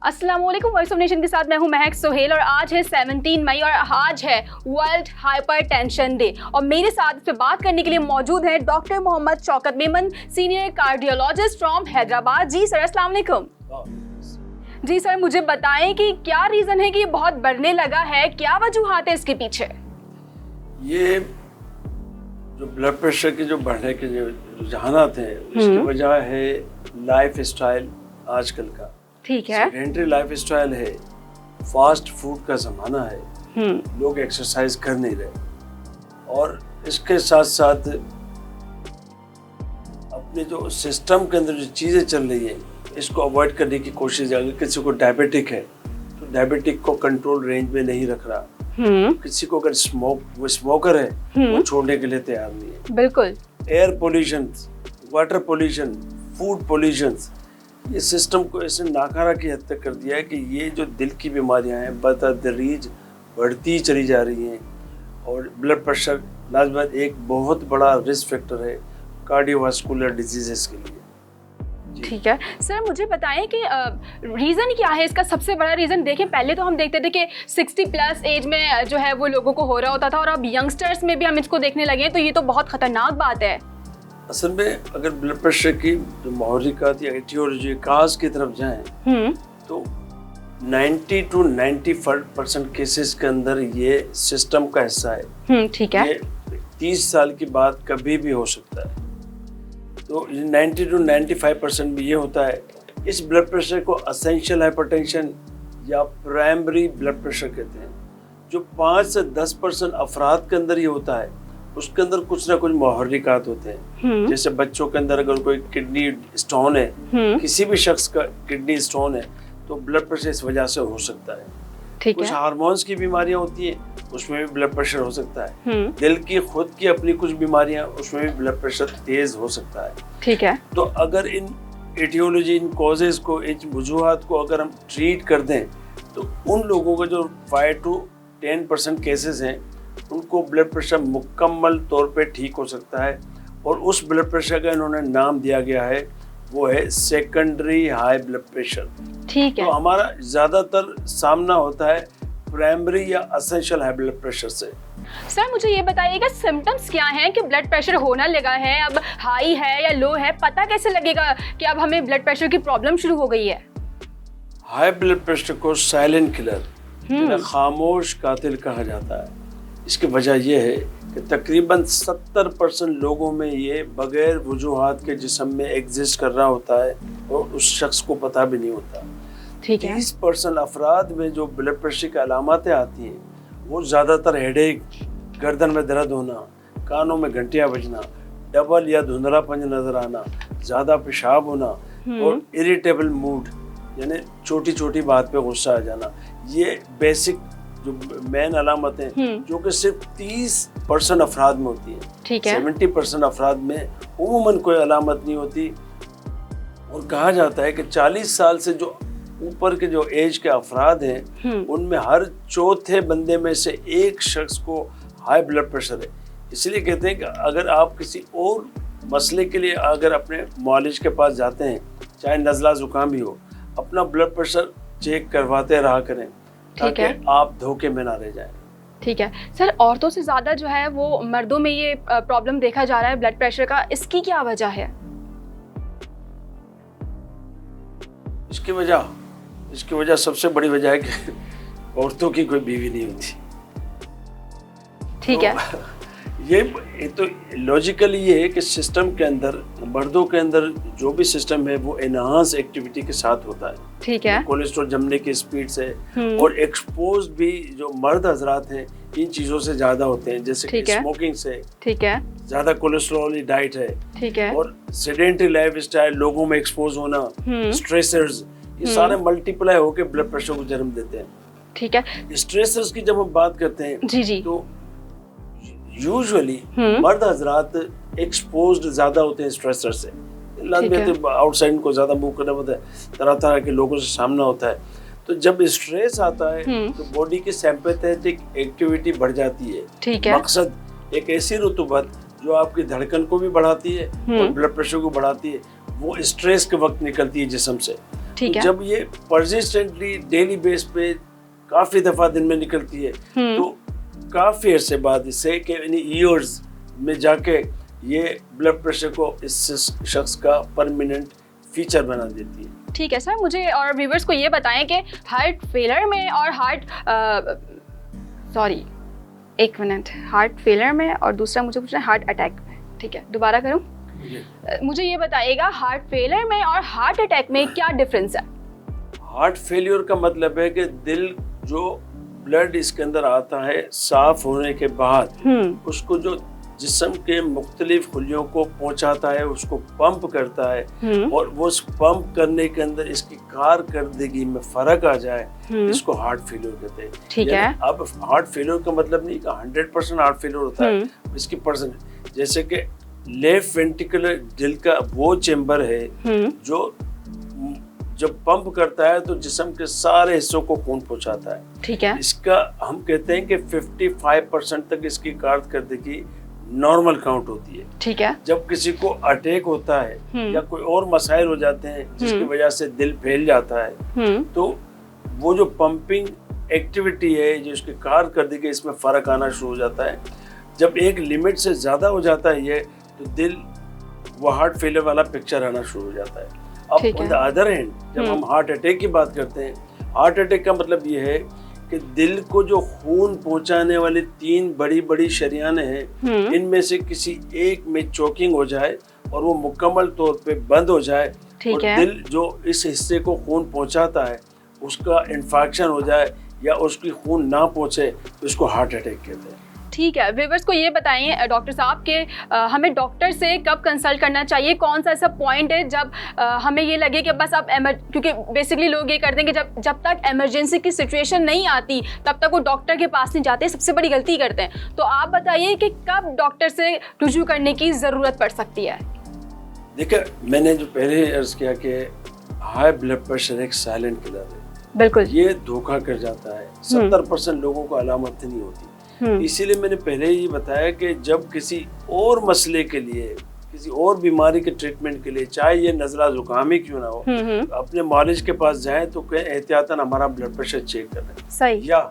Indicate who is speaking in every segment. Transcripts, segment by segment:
Speaker 1: अस्सलाम वालेकुम, voice of nation के साथ मैं हूं महक सोहेल और आज है 17 मई और आज है वर्ल्ड हाइपरटेंशन डे। और मेरे साथ इस पे बात करने के लिए मौजूद है doctor Mohammad Shaukat Memon, senior cardiologist from Hyderabad. जी सर, अस्सलाम वालेकुम। जी सर, मुझे बताएं कि क्या रीज़न है कि ये बहुत बढ़ने लगा है, क्या वजूहात है इसके पीछे?
Speaker 2: ये जो ब्लड प्रेशर के जो बढ़ने के जो रुझानात हैं उसकी वजह है लाइफ स्टाइल आजकल का।
Speaker 1: ठीक है।
Speaker 2: सेडेंटरी लाइफ स्टाइल है, फास्ट फूड का ज़माना है, लोग एक्सरसाइज कर नहीं रहे और इसके साथ साथ अपने जो सिस्टम के अंदर जो चीज़ें चल रही हैं इसको अवॉइड करने की कोशिश। अगर किसी को डायबिटिक है तो डायबिटिक को कंट्रोल रेंज में नहीं रख रहा, किसी को अगर वो स्मोकर है वो छोड़ने के लिए तैयार नहीं है।
Speaker 1: बिल्कुल।
Speaker 2: Air pollution, water pollution, food pollution, ये सिस्टम को ऐसे नाकारा की हद तक कर दिया है कि ये जो दिल की बीमारियां हैं बतदरीज बढ़ती चली जा रही हैं और ब्लड प्रेशर लाजमत एक बहुत बड़ा रिस्क फैक्टर है कार्डियोवास्कुलर डिजीजेस के लिए।
Speaker 1: ठीक है सर, मुझे बताएं कि रीज़न क्या है इसका? सबसे बड़ा रीज़न देखें, पहले तो हम देखते थे कि 60 प्लस एज में जो है वो लोगों को हो रहा होता था और अब यंगस्टर्स में भी हम इसको देखने लगे हैं, तो ये तो बहुत ख़तरनाक बात है। असल
Speaker 2: में अगर ब्लड प्रेशर की जो महरिकात या एटियोलॉजी काज की तरफ जाएं तो 90 to 95% केसेस के अंदर ये सिस्टम का हिस्सा है।
Speaker 1: ठीक है।
Speaker 2: ये 30 साल की बात कभी भी हो सकता है। तो 90 to 95% में ये होता है। इस ब्लड प्रेशर को एसेंशियल हाइपरटेंशन या प्राइमरी ब्लड प्रेशर कहते हैं। जो 5 से 10% अफराद के अंदर ये होता है, उसके अंदर कुछ ना कुछ मुहर्रिकात होते हैं। जैसे बच्चों के अंदर अगर कोई किडनी स्टोन है, किसी भी शख्स का किडनी स्टोन है तो ब्लड प्रेशर इस वजह से हो सकता है। कुछ हार्मोन्स की बीमारियां होती हैं, उसमें भी ब्लड प्रेशर हो सकता है। दिल की खुद की अपनी कुछ बीमारियां, उसमें भी ब्लड प्रेशर तेज हो सकता है।
Speaker 1: ठीक है।
Speaker 2: तो अगर इन एटियोलॉजी, इन कॉजेज को, इन वजूहात को अगर हम ट्रीट कर दें तो उन लोगों का जो 5 to 10% केसेस हैं उनको ब्लड प्रेशर मुकम्मल तौर पे ठीक हो सकता है। और उस ब्लड प्रेशर का इन्होंने नाम दिया गया है, वो है सेकेंडरी हाई ब्लड प्रेशर।
Speaker 1: ठीक है।
Speaker 2: तो हमारा ज़्यादातर सामना होता है प्राइमरी या एसेंशियल हाई ब्लड प्रेशर से।
Speaker 1: सर मुझे ये बताइएगा सिम्टम्स क्या हैं कि ब्लड प्रेशर होना लगा है, अब हाई है या लो है, पता कैसे लगेगा कि अब हमें ब्लड प्रेशर की प्रॉब्लम शुरू हो गई है?
Speaker 2: हाई ब्लड प्रेशर को साइलेंट किलर, खामोश कातिल कहा जाता है। इसकी वजह यह है कि तकरीबन 70% लोगों में ये बगैर वजूहात के जिस्म में एग्जिस्ट कर रहा होता है और उस शख्स को पता भी नहीं होता।
Speaker 1: ठीक है।
Speaker 2: 30% अफराद में जो ब्लड प्रेशर की अलामतें आती हैं वो ज़्यादातर हेडेक, गर्दन में दर्द होना, कानों में घंटियाँ बजना, डबल या धुंधलापन नज़र आना, ज़्यादा पेशाब होना और इरिटेबल मूड, यानी छोटी छोटी बात पे गुस्सा आ जाना। ये बेसिक जो मेन अलामतें जो कि सिर्फ 30% अफराद में होती है।
Speaker 1: ठीक है।
Speaker 2: 70% अफराद में उमूमन कोई अलामत नहीं होती। और कहा जाता है कि 40 साल से जो ऊपर के जो एज के अफराद हैं उनमें हर चौथे बंदे में से एक शख्स को हाई ब्लड प्रेशर है। इसलिए कहते हैं कि अगर आप किसी और मसले के लिए अगर अपने मुआलिज के पास जाते हैं, चाहे नज़ला ज़ुकाम भी हो, अपना ब्लड प्रेशर चेक करवाते रहा करें ताकि आप धोखे में ना रह जाएं।
Speaker 1: ठीक है सर, औरतों से ज़्यादा जो है वो मर्दों में ये प्रॉब्लम देखा जा रहा है ब्लड प्रेशर का, इसकी क्या वजह है?
Speaker 2: इसकी वजह सबसे बड़ी वजह है कि औरतों की कोई बीवी नहीं होती।
Speaker 1: ठीक है।
Speaker 2: ये तो लॉजिकली ये है कि सिस्टम के अंदर, मर्दों के अंदर जो भी सिस्टम है वो एनहांस एक्टिविटी के साथ होता है। ठीक है। कोलेस्ट्रॉल जमने की स्पीड से और एक्सपोज भी जो मर्द हजरात हैं इन चीजों से ज्यादा होते हैं, जैसे कि स्मोकिंग से। ठीक है। ज्यादा कोलेस्ट्रॉल की डाइट है। ठीक है। और सेडेंटरी लाइफ स्टाइल, लोगों में एक्सपोज होना, स्ट्रेसर्स, ये सारे मल्टीप्लाई होकर ब्लड प्रेशर को जन्म देते हैं।
Speaker 1: ठीक है।
Speaker 2: स्ट्रेसर्स की जब हम बात करते हैं
Speaker 1: जी
Speaker 2: तो यूजुअली मर्द हजरात एक्सपोज्ड ज्यादा होते हैं स्ट्रेसर से। तो आउटसाइड को ज्यादा मूव करना पड़ता है, तरह तरह के लोगों से सामना होता है। तो जब स्ट्रेस आता है तो बॉडी की सिंपैथेटिक एक्टिविटी बढ़ जाती है। ठीक है। मकसद एक ऐसी रुतूबत जो आपकी धड़कन को भी बढ़ाती है और ब्लड प्रेशर को बढ़ाती है, वो स्ट्रेस के वक्त निकलती है जिस्म से।
Speaker 1: ठीक है।
Speaker 2: जब ये परसिस्टेंटली डेली बेस पे काफी दफा दिन में निकलती है तो काफी अरसे बाद इससे कि ईयर्स में जाके ये ब्लड प्रेशर को इस शख्स का परमानेंट फीचर बना देती है।
Speaker 1: ठीक है सर, मुझे और व्यूवर्स को ये बताएं कि हार्ट फेलियर में और एक मिनट, हार्ट फेलियर में और दूसरा मुझे पूछना है हार्ट अटैक में। ठीक है, दोबारा करूं? मुझे ये बताइएगा हार्ट फेलियर में और हार्ट अटैक में क्या डिफरेंस है?
Speaker 2: हार्ट फेलियर का मतलब है कि दिल जो ब्लड इसके अंदर आता है साफ होने के बाद उसको जो जिस्म के मुख्तलिफ खुलियों को पहुंचाता है, उसको पंप करता है और वो उस पंप करने के अंदर इसकी कारकर्दगी में फर्क आ जाए, इसको हार्ट फेलियर कहते हैं।
Speaker 1: ठीक है।
Speaker 2: अब हार्ट फेलियर का मतलब नहीं कि 100% हार्ट फेलियर होता है, इसकी परसेंट, जैसे कि लेफ्ट वेंट्रिकुलर दिल का वो चेंबर है जो जब पंप करता है तो जिस्म के सारे हिस्सों को खून पहुंचाता है।
Speaker 1: ठीक है।
Speaker 2: इसका हम कहते हैं कि 55% तक इसकी कारकर्दगी नॉर्मल काउंट होती है।
Speaker 1: ठीक है।
Speaker 2: जब किसी को अटैक होता है या कोई और मसाइल हो जाते हैं जिसकी वजह से दिल फैल जाता है तो वो जो पंपिंग एक्टिविटी है जो उसकी कारकर्दगी इसमें फर्क आना शुरू हो जाता है। जब एक लिमिट से ज्यादा हो जाता है ये तो दिल वो हार्ट फेलियर वाला पिक्चर आना शुरू हो जाता है। अब ऑन द अदर हैंड जब हम हार्ट अटैक की बात करते हैं, हार्ट अटैक का मतलब ये है कि दिल को जो खून पहुंचाने वाली 3 बड़ी बड़ी शरियानें हैं इनमें से किसी एक में चोकिंग हो जाए और वो मुकम्मल तौर पे बंद हो जाए और दिल जो इस हिस्से को खून पहुंचाता है उसका इन्फेक्शन हो जाए या उसकी खून ना पहुंचे तो इसको हार्ट अटैक कहते हैं।
Speaker 1: ठीक है, व्यूअर्स को ये बताइए डॉक्टर साहब के हमें डॉक्टर से कब कंसल्ट करना चाहिए? कौन सा ऐसा पॉइंट है जब हमें ये लगे कि बस अब क्योंकि बेसिकली लोग ये करते हैं कि जब तक इमरजेंसी की सिचुएशन नहीं आती तब तक वो डॉक्टर के पास नहीं जाते, सबसे बड़ी गलती करते हैं। तो आप बताइए कि कब डॉक्टर से रुजू करने की ज़रूरत पड़ सकती है?
Speaker 2: देखिए, मैंने जो पहले अर्ज किया कि हाई ब्लड प्रेशर एक साइलेंट किलर है।
Speaker 1: बिल्कुल,
Speaker 2: ये धोखा कर जाता है। 70% लोगों को अलामत नहीं होती। इसीलिए मैंने पहले ही बताया कि जब किसी और मसले के लिए, किसी और बीमारी के ट्रीटमेंट के लिए, चाहे ये नज़ला जुकाम ही क्यों ना हो, अपने मालिज के पास जाएं तो कहें एहतियातन हमारा ब्लड प्रेशर चेक कर लें।
Speaker 1: सही।
Speaker 2: या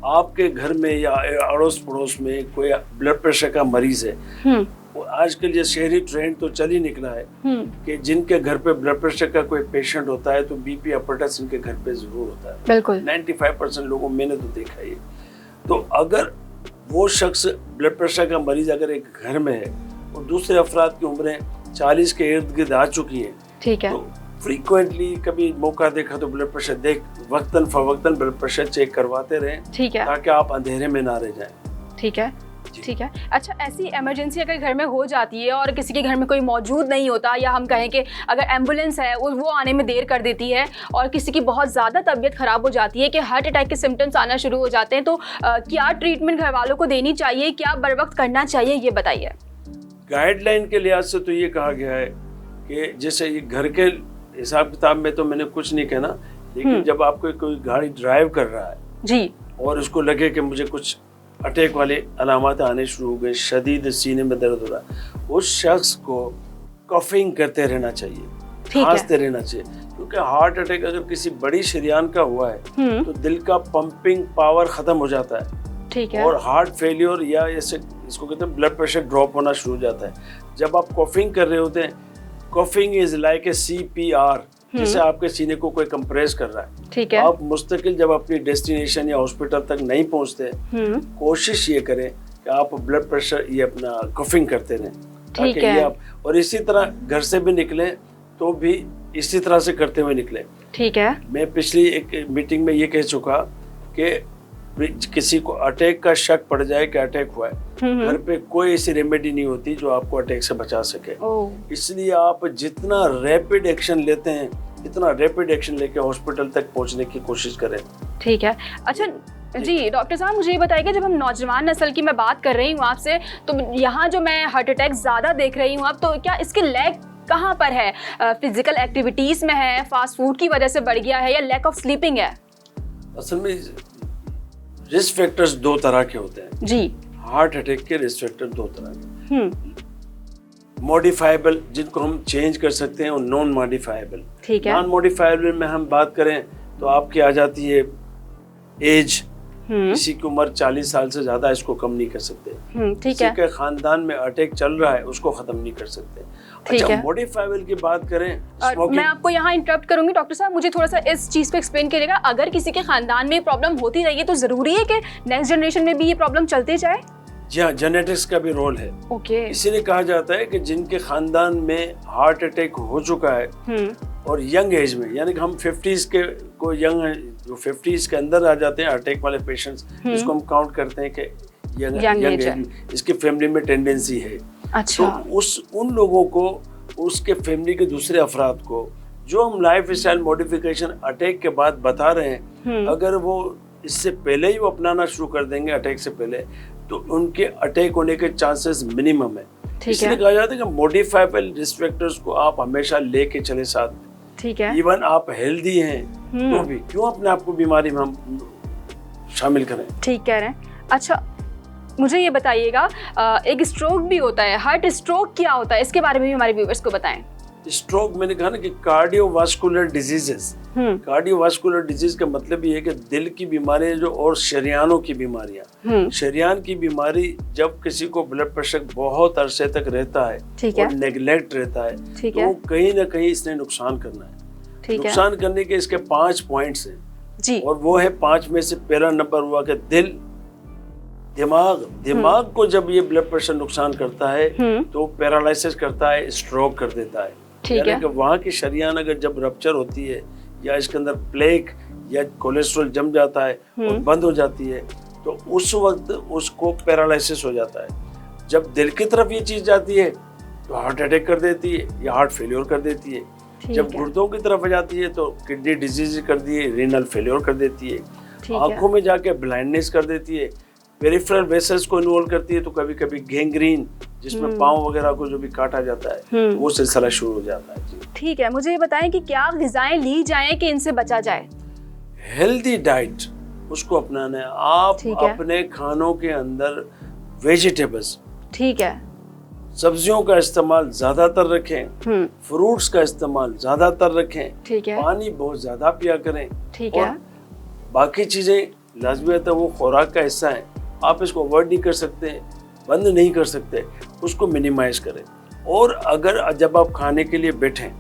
Speaker 2: आपके घर में या अड़ोस पड़ोस में कोई ब्लड प्रेशर का मरीज है, आजकल ये शहरी ट्रेंड तो चल ही निकला है कि जिनके घर पे ब्लड प्रेशर का कोई पेशेंट होता है तो बीपी अपरटस इनके घर पे जरूर होता है।
Speaker 1: बिल्कुल,
Speaker 2: 95% लोगों मैंने तो देखा ही। तो अगर वो शख्स ब्लड प्रेशर का मरीज अगर एक घर में है और दूसरे अफराद की उम्रें 40 के इर्द गिर्द आ चुकी हैं,
Speaker 1: ठीक है,
Speaker 2: तो फ्रीक्वेंटली कभी मौका देखा तो ब्लड प्रेशर वक्तन फवक्तन ब्लड प्रेशर चेक करवाते रहें,
Speaker 1: ठीक है,
Speaker 2: ताकि आप अंधेरे में ना रह जाएं।
Speaker 1: ठीक है, ठीक है। अच्छा, ऐसी इमरजेंसी अगर घर में हो जाती है और किसी के घर में कोई मौजूद नहीं होता, या हम कहें कि अगर एम्बुलेंस है वो आने में देर कर देती है और किसी की बहुत ज़्यादा तबीयत ख़राब हो जाती है कि हार्ट अटैक के सिम्टम्स आना शुरू हो जाते हैं, तो क्या ट्रीटमेंट घर वालों को देनी चाहिए, क्या बर वक्त करना चाहिए, ये बताइए।
Speaker 2: गाइडलाइन के लिहाज से तो ये कहा गया है कि जैसे ये घर के हिसाब किताब में तो मैंने कुछ नहीं कहना, लेकिन जब आपको कोई गाड़ी ड्राइव कर रहा है
Speaker 1: जी और
Speaker 2: उसको लगे कि मुझे कुछ अटैक वाले अलामत आने शुरू हो गए, शदीद सीने में दर्द हो रहा है, उस शख्स को कफिंग करते रहना चाहिए, खांसते रहना चाहिए, क्योंकि हार्ट अटैक अगर किसी बड़ी शरीयान का हुआ है तो दिल का पंपिंग पावर खत्म हो जाता है।
Speaker 1: ठीक है।
Speaker 2: और हार्ट फेलियर या ऐसे इसको कहते हैं ब्लड प्रेशर ड्रॉप होना शुरू हो जाता है। जब आप कफिंग कर रहे होते हैं, coughing is like a CPR, जैसे आपके सीने को कोई कंप्रेस कर रहा है।
Speaker 1: ठीक है।
Speaker 2: आप मुस्तकिल जब अपनी डेस्टिनेशन या हॉस्पिटल तक नहीं पहुंचते, कोशिश ये करें कि आप ब्लड प्रेशर ये अपना कफिंग करते रहें, ताकि ये आप और इसी तरह घर से भी निकले तो भी इसी तरह से करते हुए निकले।
Speaker 1: ठीक है।
Speaker 2: मैं पिछली एक मीटिंग में ये कह चुका कि किसी को अटैक का शक पड़ जाए कि अटैक हुआ है, घर पे कोई ऐसी रेमेडी नहीं होती जो आपको अटैक से बचा सके। इसलिए आप जितना रैपिड एक्शन लेते हैं इतना रैपिड एक्शन लेके हॉस्पिटल तक पहुंचने की कोशिश करें।
Speaker 1: ठीक है। अच्छा जी डॉक्टर साहब, मुझे ये बताइएगा, जब हम नौजवान नस्ल की मैं बात कर रही हूँ आपसे, तो यहाँ जो मैं हार्ट अटैक ज़्यादा देख रही हूँ अब, तो क्या इसके लैग कहाँ पर है? फिजिकल एक्टिविटीज़ में है, फास्ट फूड की वजह से बढ़ गया है, या लैक ऑफ स्लीपिंग है?
Speaker 2: असल में रिस्क फैक्टर्स 2 तरह के होते हैं
Speaker 1: जी।
Speaker 2: हार्ट अटैक के रिस्क फैक्टर 2 तरह के। मॉडिफाइबल जिनको हम चेंज कर सकते हैं और नॉन मॉडिफाइबल।
Speaker 1: ठीक है।
Speaker 2: नॉन मॉडिफाइबल में हम बात करें तो आपकी आ जाती है एज, किसी की उम्र 40 साल से ज्यादा इसको कम नहीं कर सकते।
Speaker 1: ठीक
Speaker 2: किसी
Speaker 1: है।
Speaker 2: के खानदान में अटैक चल रहा है उसको खत्म नहीं कर सकते।
Speaker 1: ठीक
Speaker 2: अच्छा,
Speaker 1: है।
Speaker 2: मॉडिफाइबल की बात करें,
Speaker 1: और
Speaker 2: smoking-
Speaker 1: मैं आपको यहाँ इंटरप्ट करूंगी डॉक्टर साहब, मुझे थोड़ा सा इस चीज को एक्सप्लेन करिएगा। अगर किसी के खानदान में प्रॉब्लम होती रही है तो जरूरी है कि नेक्स्ट जनरेशन में भी ये प्रॉब्लम चलते जाए?
Speaker 2: जी हाँ, जेनेटिक्स का भी रोल है।
Speaker 1: ओके।
Speaker 2: इसीलिए कहा जाता है कि जिनके खानदान में हार्ट अटैक हो चुका है और यंग एज में, यानी कि हम 50s के को यंग जो 50s के अंदर आ जाते हैं अटैक वाले पेशेंट्स, इसको हम काउंट करते हैं कि यंग एज में इसकी फैमिली में टेंडेंसी है।
Speaker 1: अच्छा।
Speaker 2: तो उन लोगों को, उसके फैमिली के दूसरे अफराद को जो हम लाइफ स्टाइल मॉडिफिकेशन अटैक के बाद बता रहे हैं, अगर वो इससे पहले ही वो अपनाना शुरू कर देंगे अटैक से पहले, तो उनके अटैक होने के चांसेस मिनिमम है। इसलिए कहा जाता है कि मॉडिफाइबल रिस्क फैक्टर्स को आप हमेशा लेके चले साथ में।
Speaker 1: ठीक है।
Speaker 2: इवन आप हेल्दी हैं तो भी क्यों अपने आप को बीमारी में हम शामिल करें। ठीक
Speaker 1: कह रहे हैं। अच्छा, मुझे ये बताइएगा, एक स्ट्रोक भी होता है, हार्ट स्ट्रोक क्या होता है, इसके बारे में भी हमारे व्यूअर्स को बताएं।
Speaker 2: स्ट्रोक मैंने कहा ना कि कार्डियोवास्कुलर डिजीजेस, कार्डियोवास्कुलर डिजीज का मतलब ये है कि दिल की बीमारियां जो और शरियानों की बीमारियां, शरियान की बीमारी जब किसी को ब्लड प्रेशर बहुत अरसे तक रहता है और नेग्लेक्ट रहता है तो कहीं ना कहीं इसने नुकसान करना है। नुकसान करने के इसके 5 पॉइंट्स हैं
Speaker 1: जी,
Speaker 2: और वो है 5 में से पहला नंबर हुआ कि दिल, दिमाग को जब ये ब्लड प्रेशर नुकसान करता है तो पैरालिसिस करता है, स्ट्रोक कर देता है। यानी कि वहाँ की शरियान अगर जब रप्चर होती है या इसके अंदर प्लेक या कोलेस्ट्रॉल जम जाता है और बंद हो जाती है तो उस वक्त उसको पैरालिसिस हो जाता है। जब दिल की तरफ ये चीज जाती है तो हार्ट अटैक कर देती है या हार्ट फेल्योर कर देती है। जब गुर्दों की तरफ जाती है तो किडनी डिजीज कर दी है, रीनल फेल्योर कर देती है, आंखों में जाके ब्लाइंडनेस कर देती है, पेरिफेरल वेसल्स को इन्वॉल्व करती है, तो कभी कभी गैंग्रीन जिसमें पाँव वगैरह को जो भी काटा जाता है वो सिलसिला शुरू हो जाता है। जी
Speaker 1: ठीक है, मुझे ये बताएं कि क्या ग़िज़ाएं ली जाएं कि इनसे बचा जाए?
Speaker 2: हेल्दी डाइट उसको अपनाना है। आप अपने खानों के अंदर वेजिटेबल्स,
Speaker 1: ठीक है,
Speaker 2: सब्जियों का इस्तेमाल ज्यादातर रखें, फ्रूट्स का इस्तेमाल ज्यादातर रखें,
Speaker 1: ठीक है,
Speaker 2: पानी बहुत ज्यादा पिया करें,
Speaker 1: ठीक है,
Speaker 2: बाकी चीजें लाजमी है वो खुराक का हिस्सा है, आप इसको अवॉइड नहीं कर सकते, बंद नहीं कर सकते, उसको मिनिमाइज करें। और अगर जब आप खाने के लिए बैठें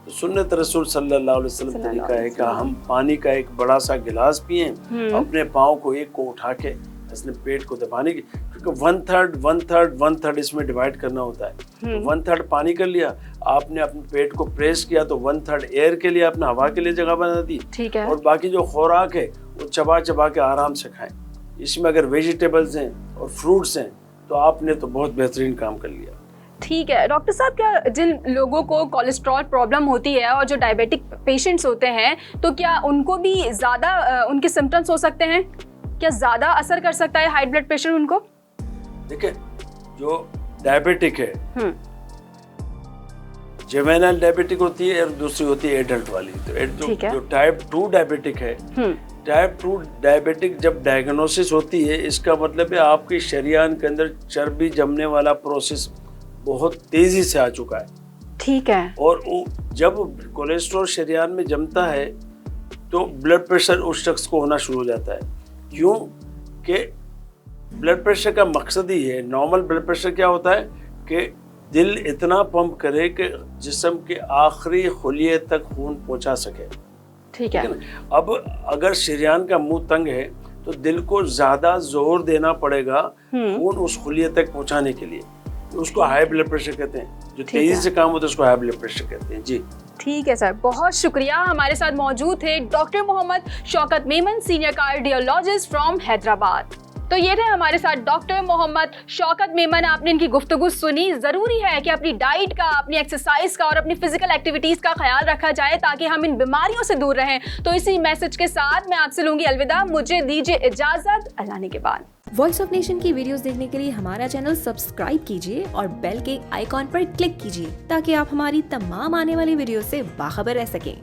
Speaker 2: तो सुन्नत रसूल सल्लल्लाहु अलैहि वसल्लम तरीका है कि हम पानी का एक बड़ा सा गिलास पिएं, अपने पाँव को एक को उठा के इसने पेट को दबाने की, क्योंकि 1/3 इसमें डिवाइड करना होता है। तो 1/3 पानी कर लिया, आपने अपने पेट को प्रेस किया तो 1/3 एयर के लिए, आपने हवा के लिए जगह बना दी,
Speaker 1: ठीक है,
Speaker 2: और बाकी जो खुराक है वो चबा चबा के आराम से खाएं। इसमें अगर वेजिटेबल्स हैं और फ्रूट्स हैं तो आपने तो बहुत बेहतरीन काम कर लिया।
Speaker 1: ठीक है डॉक्टर साहब, क्या जिन लोगों को कोलेस्ट्रॉल प्रॉब्लम होती है और जो डायबिटिक पेशेंट्स होते हैं तो क्या उनको भी ज़्यादा उनके सिम्टम्स हो सकते हैं? क्या ज़्यादा असर कर सकता है हाई ब्लड प्रेशर उनको?
Speaker 2: देखिए, जो डायबिटिक है, जुवेनाइल डायबिटिक होती है और दूसरी होती है एडल्ट वाली। तो जो टाइप 2 डायबिटिक है, टाइप 2 डायबिटिक जब डायग्नोसिस होती है इसका मतलब है आपकी शरीयान के अंदर चर्बी जमने वाला प्रोसेस बहुत तेजी से आ चुका है।
Speaker 1: ठीक है।
Speaker 2: और जब कोलेस्ट्रॉल शरीयान में जमता है तो ब्लड प्रेशर उस शख्स को होना शुरू हो जाता है। क्यों कि ब्लड प्रेशर का मकसद ही है, नॉर्मल ब्लड प्रेशर क्या होता है कि दिल इतना पंप करे कि जिस्म के आखिरी खुलिये तक खून पहुंचा सके।
Speaker 1: ठीक है।
Speaker 2: अब अगर शरीयान का मुंह तंग है तो दिल को ज्यादा जोर देना पड़ेगा खून उस खुलिये तक पहुंचाने के लिए, तो उसको हाई ब्लड प्रेशर कहते हैं। जो तेजी से काम होता है उसको हाई ब्लड प्रेशर कहते हैं। जी
Speaker 1: ठीक है सर, बहुत शुक्रिया। हमारे साथ मौजूद थे doctor Mohammad Shaukat Memon, senior cardiologist from Hyderabad. तो ये थे हमारे साथ डॉक्टर मोहम्मद शौकत मेमन। आपने इनकी गुफ्तगू सुनी। ज़रूरी है कि अपनी डाइट का, अपनी एक्सरसाइज का और अपनी फिजिकल एक्टिविटीज़ का ख्याल रखा जाए ताकि हम इन बीमारियों से दूर रहें। तो इसी मैसेज के साथ मैं आपसे लूँगी अलविदा। मुझे दीजिए इजाज़त। अल्लाह ने के बाद।
Speaker 3: वॉइस ऑफ नेशन की वीडियोस देखने के लिए हमारा चैनल सब्सक्राइब कीजिए और बेल के आइकॉन पर क्लिक कीजिए ताकि आप हमारी तमाम आने वाली वीडियो से बाखबर रह सकें।